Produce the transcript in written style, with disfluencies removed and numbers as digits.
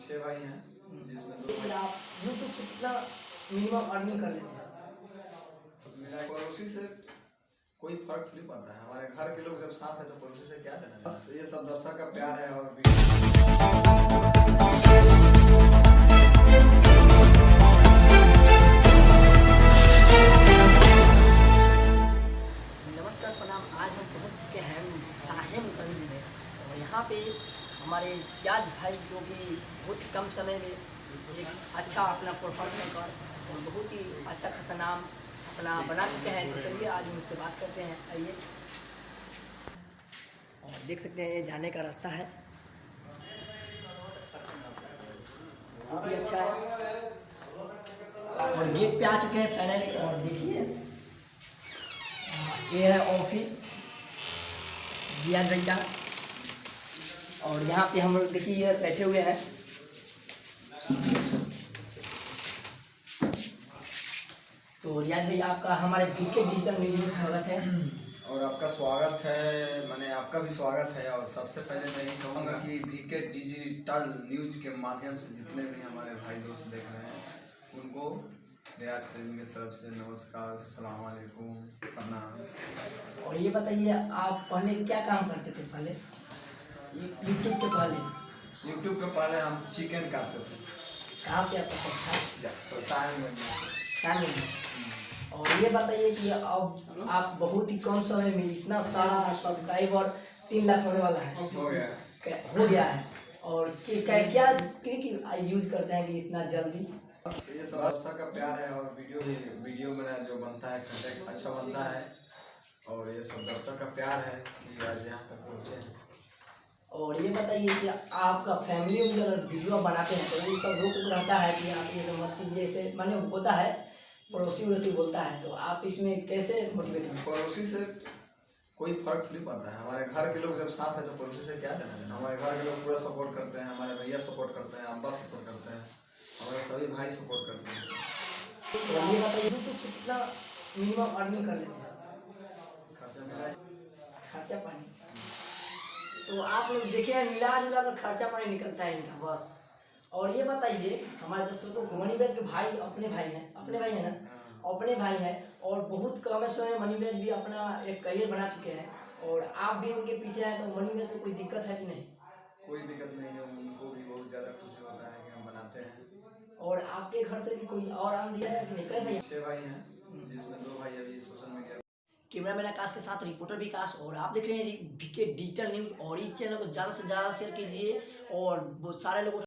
6 भाई हैं जिसमें 2 फिर आप यूट्यूब से कितना मिनिमम अर्निंग कर लेते हैं? मेरा पड़ोसी से कोई फर्क नहीं पड़ता है। हमारे घर के लोग जब साथ है तो पड़ोसी से क्या लेना है। बस ये सब दर्शक का प्यार है। और नमस्कार प्रणाम। आज हम पहुंच चुके हैं साहेबगंज में और यहाँ पे हमारे रियाज भाई जो कि बहुत ही कम समय में एक अच्छा अपना परफॉर्म कर और बहुत ही अच्छा खासा नाम अपना बना चुके हैं। तो चलिए आज उनसे बात करते हैं। आइए, और देख सकते हैं ये जाने का रास्ता है, बहुत ही अच्छा है। और गेट पे आ चुके हैं फाइनली। और देखिए ये है ऑफिस रियाज भाई का। और यहाँ पे हम लोग देखिए ये बैठे हुए हैं। तो रियाज भाई आपका हमारे बीके डिजिटल मीडिया में स्वागत है। और आपका स्वागत है, मैंने आपका भी स्वागत है। और सबसे पहले मैं ये कहूँगा कि बीके डिजिटल न्यूज के माध्यम से जितने भी हमारे भाई दोस्त देख रहे हैं उनको रियाज फिल्म की तरफ से नमस्कार, अस्सलाम वालेकुम, प्रणाम। और ये बताइए आप पहले क्या काम करते थे? पहले यूट्यूब के पहले यूट्यूब के पहले हम चिकन काटते थे। कहाँ पे आपका सब था? साहिब में। और ये बताइए कि अब आप बहुत ही कम समय में इतना सारा सब्सक्राइबर 3 लाख होने वाला है, हो गया है। और क्या ट्रिक यूज करते हैं कि इतना जल्दी? बस ये सब दर्शक का प्यार है। और वीडियो मेरा जो बनता है कंटेंट अच्छा बनता है। और ये सब दर्शक का प्यार है कि आज यहाँ तक पहुँचे हैं। और ये बताइए कि आपका फैमिली में अगर वीडियो बनाते हैं तो ये सब रोक रहता है कि आप ये सब मत कीजिए, ऐसे माने होता है, पड़ोसी वड़ोसी बोलता है, तो आप इसमें कैसे मोटिवेट हैं? पड़ोसी से कोई फर्क नहीं पड़ता है। हमारे घर के लोग जब साथ है तो पड़ोसी से क्या लेना है। हमारे घर के लोग पूरा सपोर्ट करते हैं। हमारे भैया सपोर्ट करते हैं, अब्बा सपोर्ट करते हैं, हमारे सभी भाई सपोर्ट करते हैं। तो ये बताइए यूट्यूब से कितना मिनिमम अर्निंग कर लेते हैं? खर्चा मेरा, खर्चा पानी तो आप लोग देखिए मिला जुला कर खर्चा पानी निकलता है इनका बस। और ये बताइए हमारे दोस्तों को मनी बैच के भाई अपने भाई हैं ना, अपने भाई हैं और बहुत कम समय मनी बैच भी अपना एक करियर बना चुके हैं। और आप भी उनके पीछे हैं, तो मनी बैच को कोई दिक्कत है कि नहीं? कोई दिक्कत नहीं है। उनको भी बहुत ज़्यादा खुशी होता है कि हम बनाते हैं। और आपके घर से भी कोई और आम दिया है कि नहीं? कई भैया? 6 भाई हैं जिसमें 2 भाई अभी सोशल मीडिया। कैमरामैन आकाश के साथ रिपोर्टर विकास, और आप देख रहे हैं बीके डिजिटल न्यूज। और इस चैनल को ज़्यादा से ज़्यादा शेयर कीजिए और बहुत सारे लोगों